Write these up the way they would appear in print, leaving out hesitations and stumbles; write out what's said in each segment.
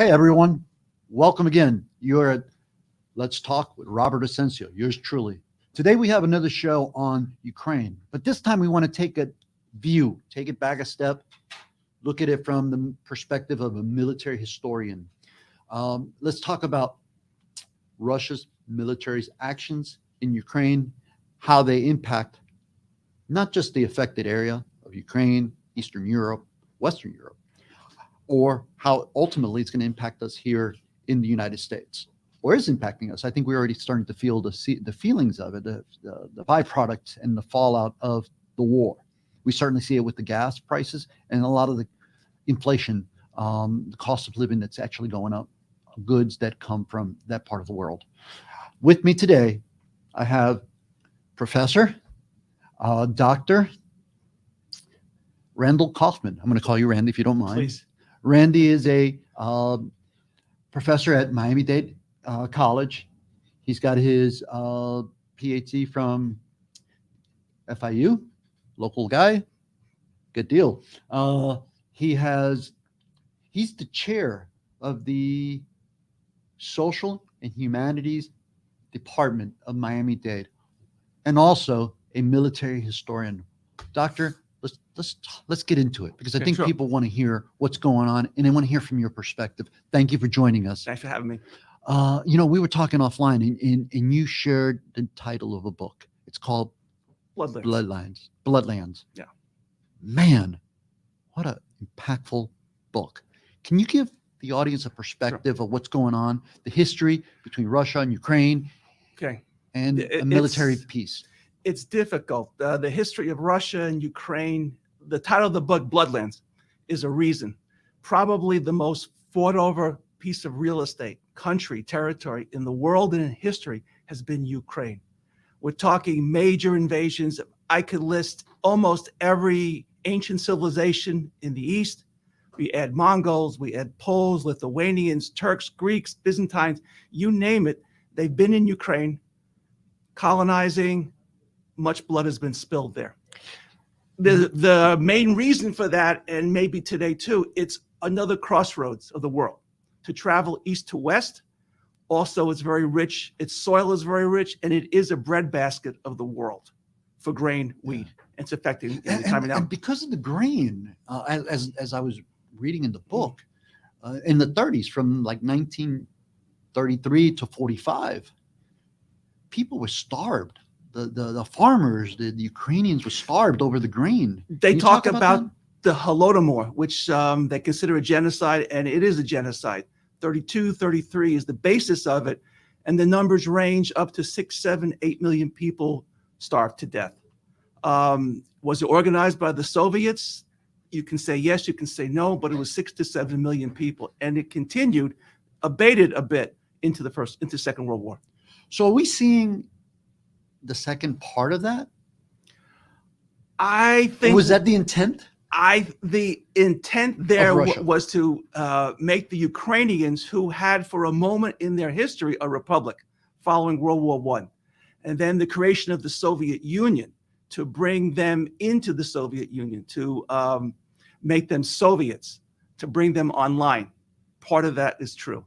Hey everyone, welcome again. You're at Let's Talk with Robert Asensio, yours truly. Today we have another show on Ukraine, but this time we want to take a view, take it back a step, look at it from the perspective of a military historian. Let's talk about Russia's military's actions in Ukraine, how they impact not just the affected area of Ukraine, Eastern Europe, Western Europe, or how ultimately it's going to impact us here in the United States, or is impacting us. I think we're already starting to feel the feelings of it, the byproducts and the fallout of the war. We certainly see it with the gas prices and a lot of the inflation, the cost of living that's actually going up, goods that come from that part of the world. With me today, I have Professor, Dr. Randall Kaufman. I'm going to call you Randy if you don't mind. Please. Randy is a professor at Miami-Dade College. He's got his PhD from FIU, local guy. Good deal. He's the chair of the Social and Humanities Department of Miami-Dade, and also a military historian. Doctor, let's get into it, because I think sure. people want to hear what's going on and they want to hear from your perspective. Thank you for joining us. Thanks for having me. We were talking offline and you shared the title of a book. It's called Bloodlands. Bloodlands. Yeah. Man, what a impactful book. Can you give the audience a perspective of what's going on, the history between Russia and Ukraine, Okay. and a military peace? It's difficult. The history of Russia and Ukraine, the title of the book, Bloodlands, is a reason. Probably the most fought over piece of real estate, country, territory in the world and in history has been Ukraine. We're talking major invasions. I could list almost every ancient civilization in the East. We add Mongols, we add Poles, Lithuanians, Turks, Greeks, Byzantines, you name it. They've been in Ukraine, colonizing. Much blood has been spilled there. The main reason for that, and maybe today too, it's another crossroads of the world. To travel east to west, also it's very rich, its soil is very rich, and it is a breadbasket of the world for grain, wheat. It's affecting and because of the grain, as I was reading in the book, in the 30s, from like 1933 to 45, people were starved. The farmers, the Ukrainians were starved over the grain. They talk about the Holodomor, which they consider a genocide, and it is a genocide. 32, 33 is the basis of it, and the numbers range up to 6, 7, 8 million people starved to death. Was it organized by the Soviets? You can say yes, you can say no, but it was 6 to 7 million people, and it continued, abated a bit into the Second World War. So are we seeing the second part of that? I think, was that the intent? The intent there was to make the Ukrainians, who had for a moment in their history a republic following World War I, and then the creation of the Soviet Union, to bring them into the Soviet Union, to make them Soviets, to bring them online. Part of that is true.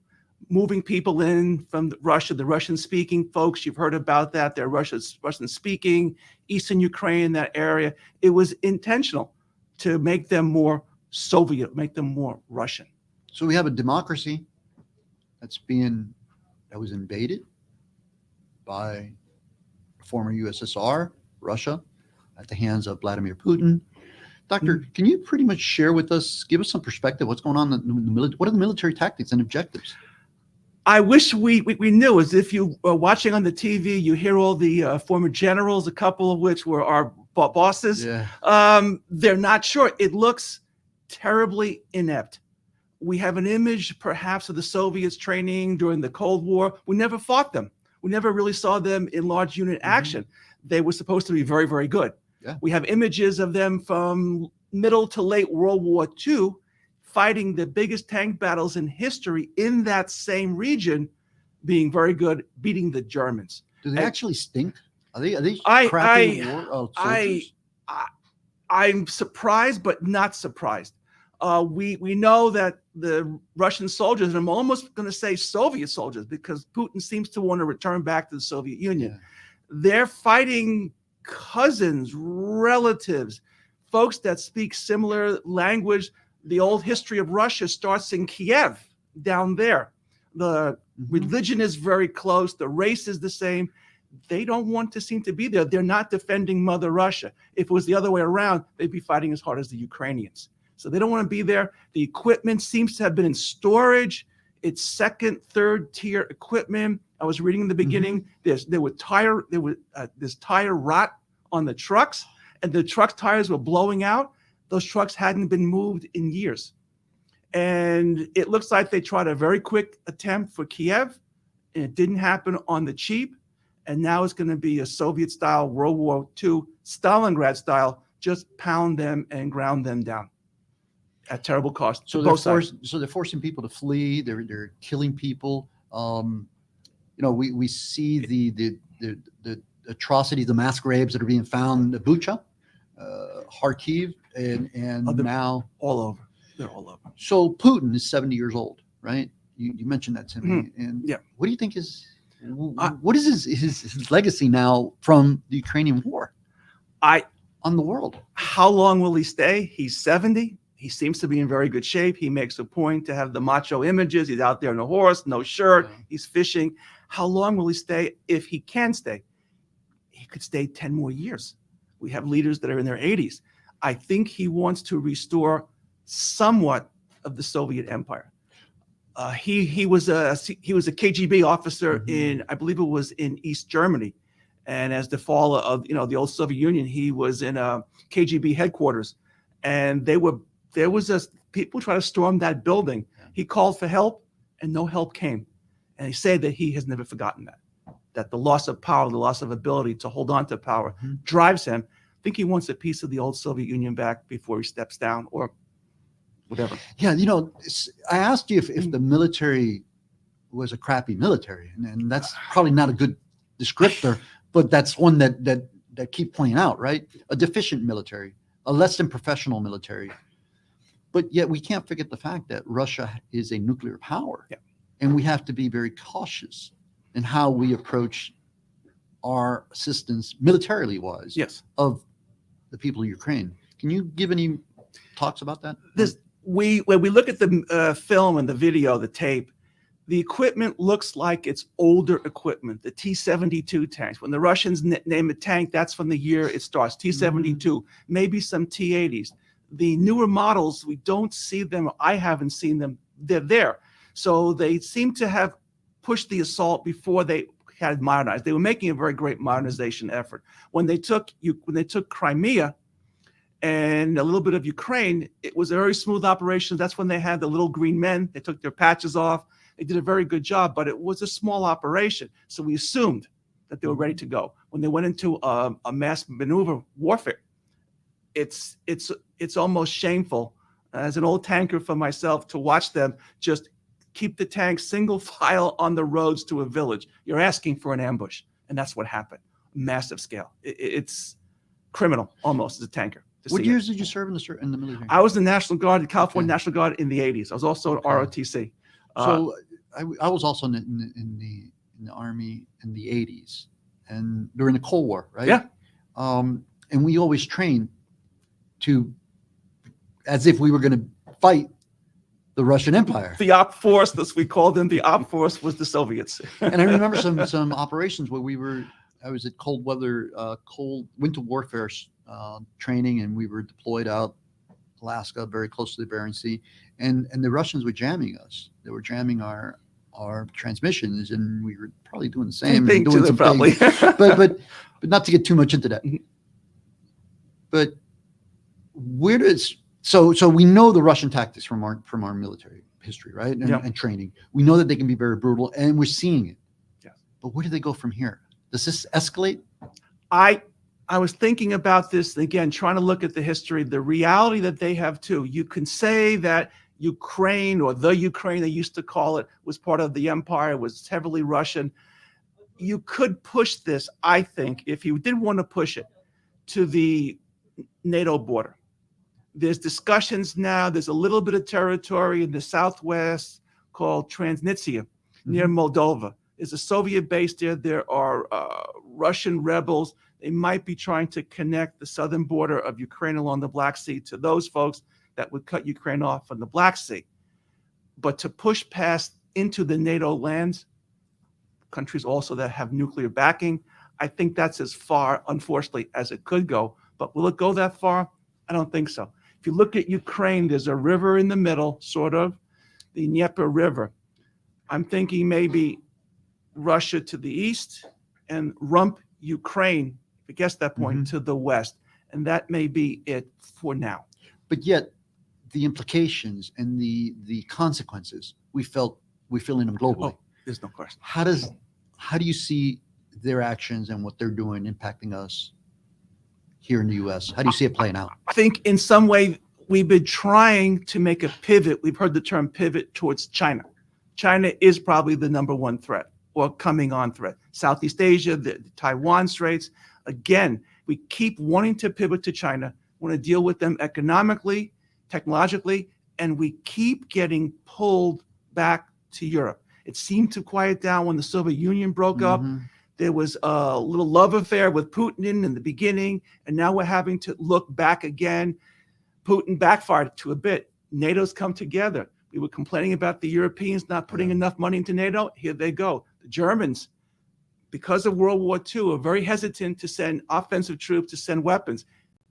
Moving people in from Russia, the Russian-speaking folks, you've heard about that. They're Russian-speaking, Eastern Ukraine, that area. It was intentional to make them more Soviet, make them more Russian. So we have a democracy that was invaded by former USSR, Russia, at the hands of Vladimir Putin. Doctor, can you pretty much share with us, give us some perspective, what's going on in the military? What are the military tactics and objectives? I wish we knew. As if you are watching on the TV, you hear all the former generals, a couple of which were our bosses. Yeah. They're not sure. It looks terribly inept. We have an image perhaps of the Soviets training during the Cold War. We never fought them. We never really saw them in large unit action. They were supposed to be very, very good. Yeah. We have images of them from middle to late World War II fighting the biggest tank battles in history in that same region, being very good, beating the Germans. Do they actually stink? Are they crappy soldiers? I'm surprised, but not surprised. We know that the Russian soldiers, and I'm almost going to say Soviet soldiers, because Putin seems to want to return back to the Soviet Union. Yeah. They're fighting cousins, relatives, folks that speak similar language. The old history of Russia starts in Kiev down there. The religion is very close. The race is the same. They don't want to seem to be there. They're not defending Mother Russia. If it was the other way around, they'd be fighting as hard as the Ukrainians. So they don't want to be there. The equipment seems to have been in storage. It's second, third tier equipment. I was reading in the beginning, there's tire rot on the trucks, and the truck tires were blowing out. Those trucks hadn't been moved in years. And it looks like they tried a very quick attempt for Kiev, and it didn't happen on the cheap. And now it's going to be a Soviet-style, World War II, Stalingrad style, just pound them and ground them down at terrible cost. So they're forcing people to flee. They're killing people. We see the atrocities, the mass graves that are being found in Bucha, Kharkiv, and now all over. They're all over. So Putin is 70 years old, right? You mentioned that to me. And what do you think what is his legacy now from the Ukrainian war on the world? How long will he stay? He's 70. He seems to be in very good shape. He makes a point to have the macho images. He's out there on a horse, no shirt. Yeah. He's fishing. How long will he stay? If he can stay, he could stay 10 more years. We have leaders that are in their 80s. I think he wants to restore somewhat of the Soviet empire. He was a KGB officer in, I believe it was in East Germany, and as the fall of the old Soviet Union, he was in KGB headquarters, and people try to storm that building. Yeah. He called for help, and no help came, and he said that he has never forgotten that the loss of power, the loss of ability to hold on to power, drives him. I think he wants a piece of the old Soviet Union back before he steps down, or whatever. Yeah, I asked you if the military was a crappy military, and that's probably not a good descriptor, but that's one that keep playing out, right? A deficient military, a less than professional military. But yet we can't forget the fact that Russia is a nuclear power, and we have to be very cautious in how we approach our assistance militarily wise of the people of Ukraine. Can you give any talks about that? When we look at the film and the video, the tape, the equipment looks like it's older equipment, the T-72 tanks. When the Russians name a tank, that's from the year it starts, T-72, maybe some T-80s. The newer models, we don't see them. I haven't seen them. They're there. So they seem to have pushed the assault before they had modernized. They were making a very great modernization effort. When they took Crimea and a little bit of Ukraine, it was a very smooth operation. That's when they had the little green men. They took their patches off. They did a very good job, but it was a small operation. So we assumed that they were ready to go. When they went into a mass maneuver warfare, it's almost shameful as an old tanker for myself to watch them just keep the tanks single file on the roads to a village. You're asking for an ambush, and that's what happened. Massive scale. It's criminal almost as a tanker. What years did you serve in the military? I was in the National Guard, the California National Guard in the 80s. I was also at ROTC. So I was also in the Army in the 80s, and during the Cold War, right? Yeah. And we always trained as if we were going to fight the Russian Empire. The op force, as we called them, the op force was the Soviets. And I remember some operations where I was at cold winter warfare training, and we were deployed out Alaska, very close to the Bering Sea, and the Russians were jamming us. They were jamming our transmissions, and we were probably doing the same thing doing some probably. but not to get too much into that. But so we know the Russian tactics from our military history, right? And training. We know that they can be very brutal, and we're seeing it. Yeah. But where do they go from here? Does this escalate? I was thinking about this again, trying to look at the history, the reality that they have too. You can say that Ukraine, or the Ukraine they used to call it, was part of the empire, was heavily Russian. You could push this, I think, if you did want to push it, to the NATO border. There's discussions now. There's a little bit of territory in the southwest called Transnistria near Moldova. There's a Soviet base there. There are Russian rebels. They might be trying to connect the southern border of Ukraine along the Black Sea to those folks that would cut Ukraine off from the Black Sea. But to push past into the NATO lands, countries also that have nuclear backing, I think that's as far, unfortunately, as it could go. But will it go that far? I don't think so. If you look at Ukraine, there's a river in the middle, sort of, the Dnieper River. I'm thinking maybe Russia to the east and rump Ukraine, if it gets that point, to the west. And that may be it for now. But yet, the implications and the consequences, we're feeling them globally. Oh, there's no question. How do you see their actions and what they're doing impacting us here in the U.S.? How do you see it playing out? I think in some way we've been trying to make a pivot. We've heard the term pivot towards China. China is probably the number one threat or coming on threat. Southeast Asia, the Taiwan Straits. Again, we keep wanting to pivot to China, want to deal with them economically, technologically, and we keep getting pulled back to Europe. It seemed to quiet down when the Soviet Union broke up. There was a little love affair with Putin in the beginning, and now we're having to look back again. Putin backfired to a bit. NATO's come together. We were complaining about the Europeans not putting enough money into NATO. Here they go. The Germans, because of World War II, are very hesitant to send offensive troops, to send weapons.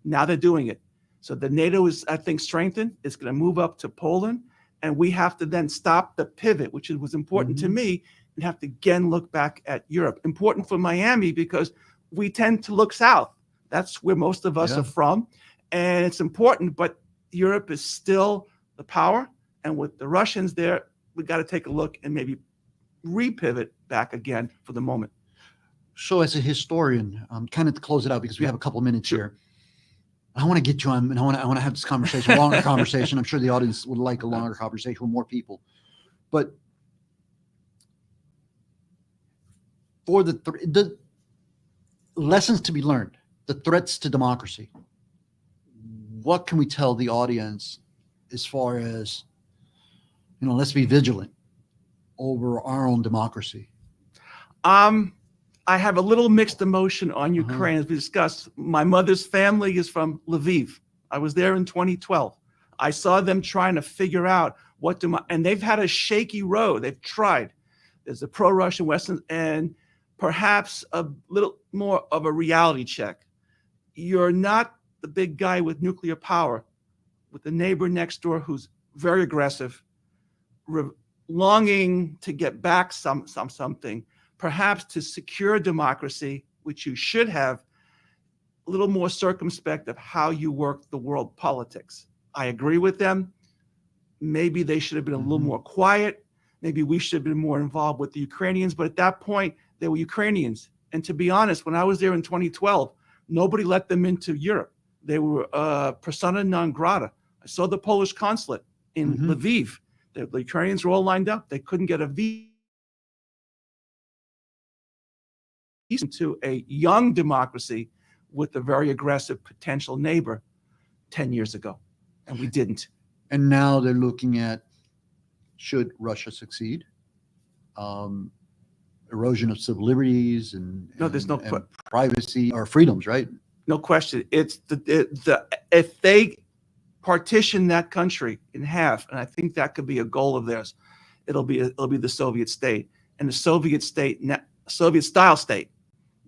Now they're doing it. So the NATO is, I think, strengthened. It's going to move up to Poland, and we have to then stop the pivot, which was important to me, and have to again look back at Europe. Important for Miami because we tend to look south. That's where most of us are from, and it's important, but Europe is still the power, and with the Russians there, we got to take a look and maybe repivot back again for the moment. So as a historian, kind of to close it out because we have a couple of minutes here, I want to get you on, and I want to have this conversation, longer conversation. I'm sure the audience would like a longer conversation with more people. But for the lessons to be learned, the threats to democracy, what can we tell the audience as far as, let's be vigilant over our own democracy? I have a little mixed emotion on Ukraine, as we discussed. My mother's family is from Lviv. I was there in 2012. I saw them trying to figure out and they've had a shaky road. They've tried. There's a pro-Russian Western and perhaps a little more of a reality check. You're not the big guy with nuclear power, with the neighbor next door who's very aggressive, longing to get back something. Perhaps to secure democracy, which you should have, a little more circumspect of how you work the world politics. I agree with them. Maybe they should have been a little more quiet. Maybe we should have been more involved with the Ukrainians. But at that point, they were Ukrainians. And to be honest, when I was there in 2012, nobody let them into Europe. They were persona non grata. I saw the Polish consulate in Lviv. The Ukrainians were all lined up. They couldn't get a visa to a young democracy with a very aggressive potential neighbor 10 years ago, and we didn't. And now they're looking at, should Russia succeed, erosion of civil liberties and privacy or freedoms, right? No question. It's if they partition that country in half, and I think that could be a goal of theirs, it'll be the Soviet state, and the Soviet style state.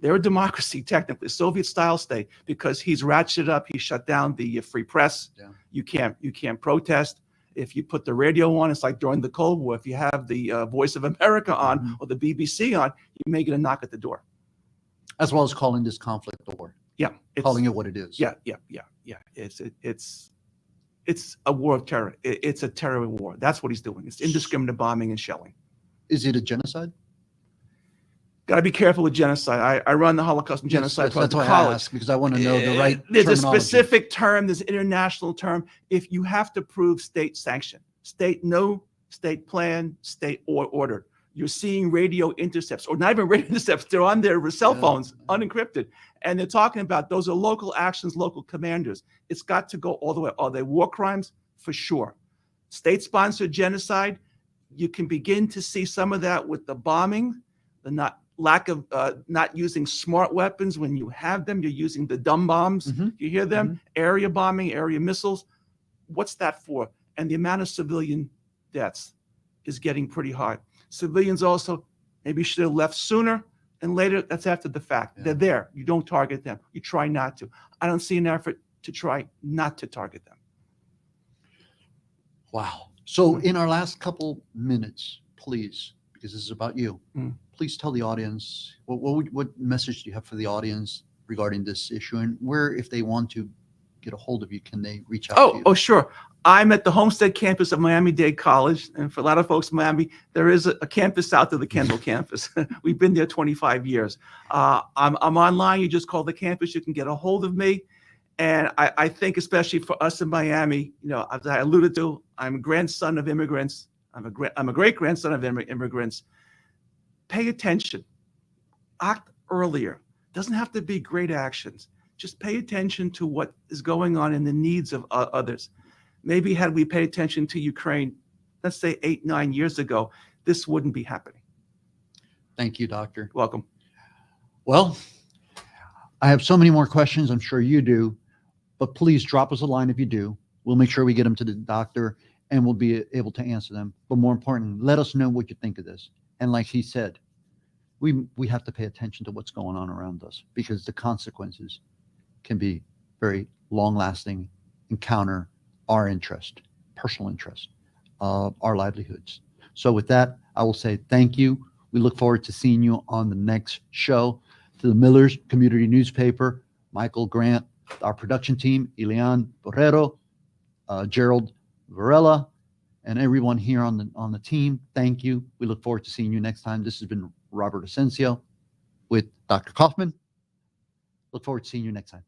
They're a democracy, technically, Soviet-style state, because he's ratcheted up. He shut down the free press. Yeah. You can't protest. If you put the radio on, it's like during the Cold War. If you have the Voice of America on or the BBC on, you may get a knock at the door. As well as calling this conflict a war. Yeah, calling it what it is. Yeah. It's a war of terror. It's a terror war. That's what he's doing. It's indiscriminate bombing and shelling. Is it a genocide? Got to be careful with genocide. I run the Holocaust and Genocide Project at college. I ask, because I want to know the right There's terminology. a specific term. There's an international term. If you have to prove state sanction, state plan, state order. You're seeing radio intercepts, or not even radio intercepts. They're on their cell phones, unencrypted. And they're talking about those are local actions, local commanders. It's got to go all the way. Are they war crimes? For sure. State-sponsored genocide, you can begin to see some of that with the bombing, the lack of not using smart weapons. When you have them, you're using the dumb bombs. You hear them? Area bombing, area missiles. What's that for? And the amount of civilian deaths is getting pretty hard. Civilians also maybe should have left sooner and later. That's after the fact. They're there. You don't target them. You try not to. I don't see an effort to try not to target them. Wow. So in our last couple minutes, please, because this is about you, please tell the audience, what message do you have for the audience regarding this issue, and where, if they want to get a hold of you, can they reach out to you? Oh, sure. I'm at the Homestead campus of Miami-Dade College. And for a lot of folks in Miami, there is a campus south of the Kendall campus. We've been there 25 years. I'm online. You just call the campus. You can get a hold of me. And I think especially for us in Miami, as I alluded to, I'm a grandson of immigrants. I'm a great-grandson of immigrants. Pay attention. Act earlier. Doesn't have to be great actions. Just pay attention to what is going on and the needs of others. Maybe had we paid attention to Ukraine, let's say 8-9 years ago, this wouldn't be happening. Thank you, Doctor. Welcome. Well, I have so many more questions. I'm sure you do. But please drop us a line if you do. We'll make sure we get them to the doctor and we'll be able to answer them. But more importantly, let us know what you think of this. And like he said, we have to pay attention to what's going on around us, because the consequences can be very long-lasting and counter our interest, personal interest, our livelihoods. So with that, I will say thank you. We look forward to seeing you on the next show. To the Millers Community Newspaper, Michael Grant, our production team, Elian Borrero, Gerald Varela, and everyone here on the team, thank you. We look forward to seeing you next time. This has been Robert Asensio with Dr. Kaufman. Look forward to seeing you next time.